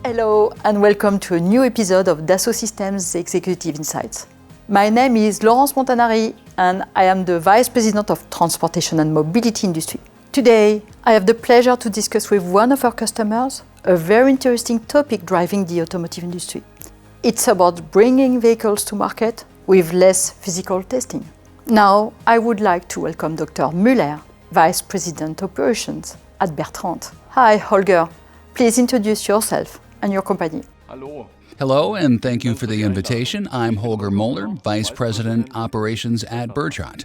Hello and welcome to a new episode of Dassault Systèmes Executive Insights. My name is Laurence Montanari and I am the Vice President of Transportation and Mobility Industry. Today, I have the pleasure to discuss with one of our customers a very interesting topic driving the automotive industry. It's about bringing vehicles to market with less physical testing. Now, I would like to welcome Dr. Müller, Vice President Operations at Bertrandt. Hi, Holger. Please introduce yourself and your company. Hello, and thank you for the invitation. I'm Holger Müller, Vice President Operations at Bertrandt.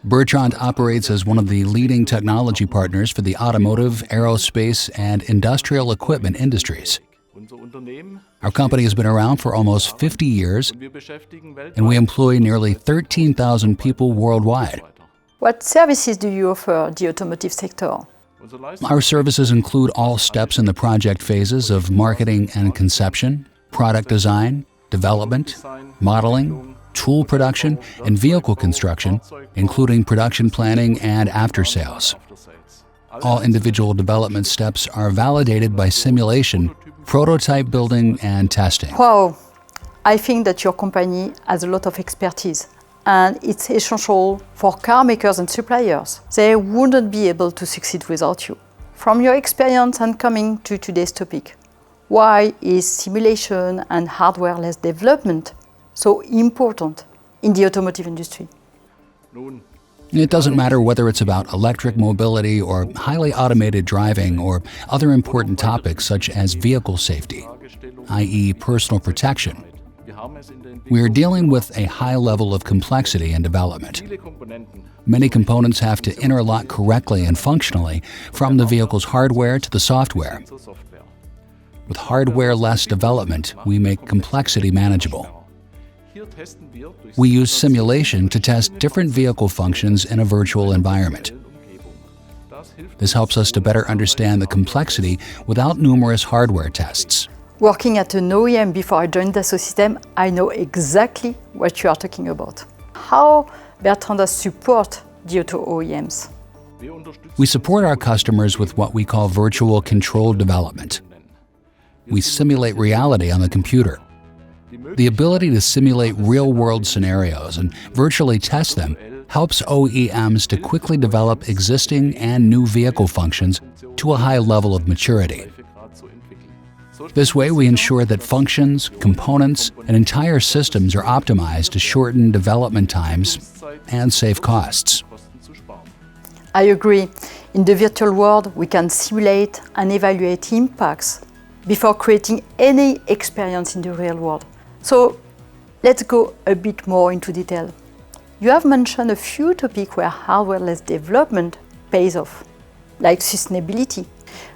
Bertrandt operates as one of the leading technology partners for the automotive, aerospace, and industrial equipment industries. Our company has been around for almost 50 years, and we employ nearly 13,000 people worldwide. What services do you offer the automotive sector? Our services include all steps in the project phases of marketing and conception, product design, development, modeling, tool production, and vehicle construction, including production planning and after-sales. All individual development steps are validated by simulation, prototype building, and testing. Wow, I think that your company has a lot of expertise, and it's essential for car makers and suppliers. They wouldn't be able to succeed without you. From your experience and coming to today's topic, why is simulation and hardware-less development so important in the automotive industry? It doesn't matter whether it's about electric mobility or highly automated driving or other important topics such as vehicle safety, i.e. personal protection. We are dealing with a high level of complexity in development. Many components have to interlock correctly and functionally from the vehicle's hardware to the software. With hardware-less development, we make complexity manageable. We use simulation to test different vehicle functions in a virtual environment. This helps us to better understand the complexity without numerous hardware tests. Working at an OEM before I joined Dassault Systèmes, I know exactly what you are talking about. How Bertrandt does support the auto OEMs? We support our customers with what we call virtual controlled development. We simulate reality on the computer. The ability to simulate real-world scenarios and virtually test them helps OEMs to quickly develop existing and new vehicle functions to a high level of maturity. This way, we ensure that functions, components, and entire systems are optimized to shorten development times and save costs. I agree. In the virtual world, we can simulate and evaluate impacts before creating any experience in the real world. So let's go a bit more into detail. You have mentioned a few topics where hardware-less development pays off, like sustainability.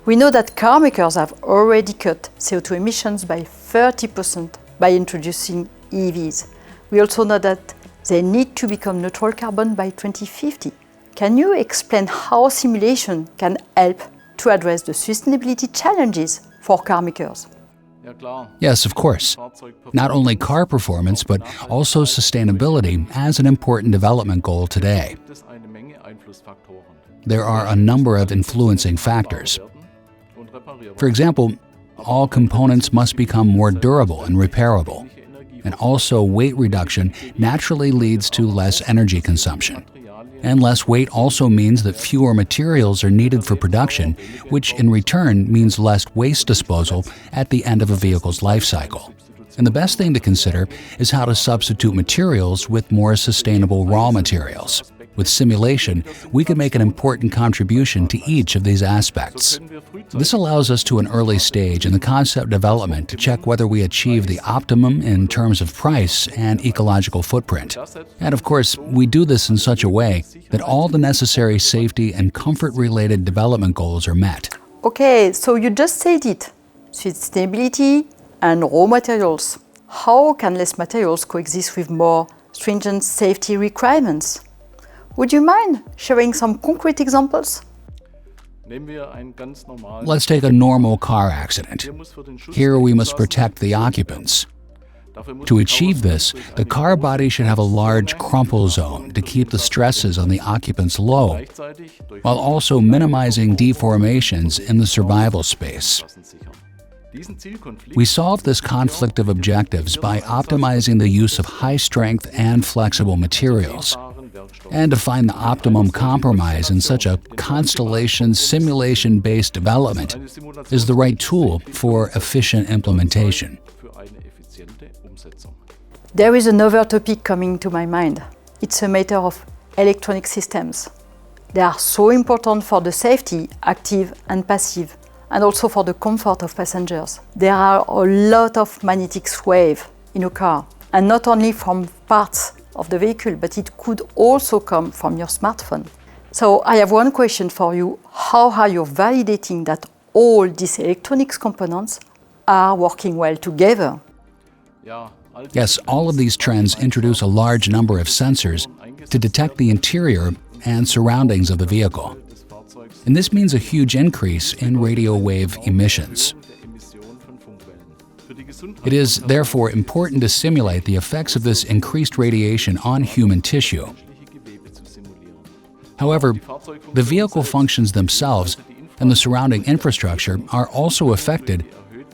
We know that car makers have already cut CO2 emissions by 30% by introducing EVs. We also know that they need to become neutral carbon by 2050. Can you explain how simulation can help to address the sustainability challenges for car makers? Yes, of course. Not only car performance, but also sustainability as an important development goal today. There are a number of influencing factors. For example, all components must become more durable and repairable, and also weight reduction naturally leads to less energy consumption. And less weight also means that fewer materials are needed for production, which in return means less waste disposal at the end of a vehicle's life cycle. And the best thing to consider is how to substitute materials with more sustainable raw materials. With simulation, we can make an important contribution to each of these aspects. This allows us to an early stage in the concept development to check whether we achieve the optimum in terms of price and ecological footprint. And of course, we do this in such a way that all the necessary safety and comfort-related development goals are met. Okay, so you just said it. Sustainability and raw materials. How can less materials coexist with more stringent safety requirements? Would you mind sharing some concrete examples? Let's take a normal car accident. Here we must protect the occupants. To achieve this, the car body should have a large crumple zone to keep the stresses on the occupants low, while also minimizing deformations in the survival space. We solve this conflict of objectives by optimizing the use of high-strength and flexible materials. And to find the optimum compromise in such a constellation simulation-based development is the right tool for efficient implementation. There is another topic coming to my mind. It's a matter of electronic systems. They are so important for the safety, active and passive, and also for the comfort of passengers. There are a lot of magnetic waves in a car, and not only from parts of the vehicle, but it could also come from your smartphone. So I have one question for you. How are you validating that all these electronics components are working well together? Yes, all of these trends introduce a large number of sensors to detect the interior and surroundings of the vehicle. And this means a huge increase in radio wave emissions. It is therefore important to simulate the effects of this increased radiation on human tissue. However, the vehicle functions themselves and the surrounding infrastructure are also affected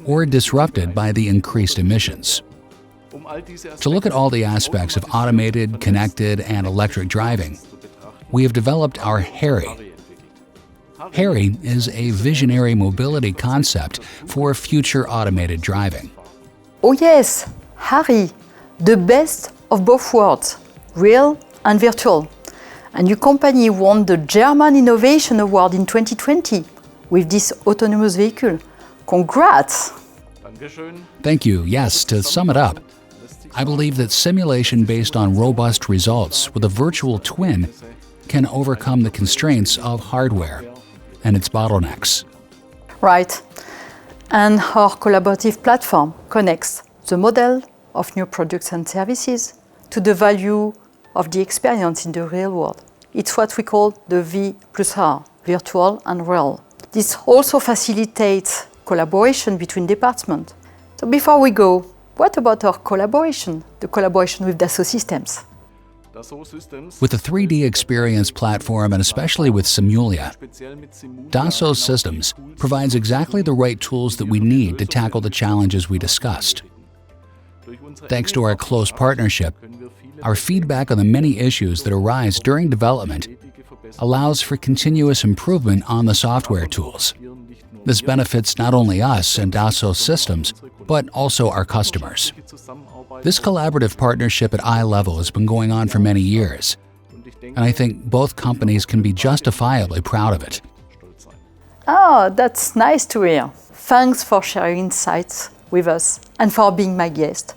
or disrupted by the increased emissions. To look at all the aspects of automated, connected, and electric driving, we have developed our HARRY. HARRY is a visionary mobility concept for future automated driving. Oh yes, HARRY, the best of both worlds, real and virtual. And your company won the German Innovation Award in 2020 with this autonomous vehicle. Congrats! Thank you. Yes, to sum it up, I believe that simulation based on robust results with a virtual twin can overcome the constraints of hardware and its bottlenecks. Right. And our collaborative platform connects the model of new products and services to the value of the experience in the real world. It's what we call the V+R, virtual and real. This also facilitates collaboration between departments. So before we go, what about our collaboration, the collaboration with Dassault Systèmes? With the 3D Experience platform and especially with Simulia, Dassault Systèmes provides exactly the right tools that we need to tackle the challenges we discussed. Thanks to our close partnership, our feedback on the many issues that arise during development allows for continuous improvement on the software tools. This benefits not only us and Dassault Systèmes, but also our customers. This collaborative partnership at eye level has been going on for many years, and I think both companies can be justifiably proud of it. Oh, that's nice to hear. Thanks for sharing insights with us and for being my guest.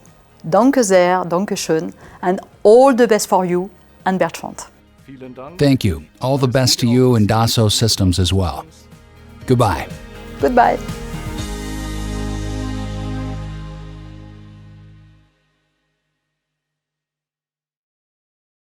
Danke sehr, danke schön, and all the best for you and Bertrandt. Thank you. All the best to you and Dassault Systèmes as well. Goodbye. Goodbye.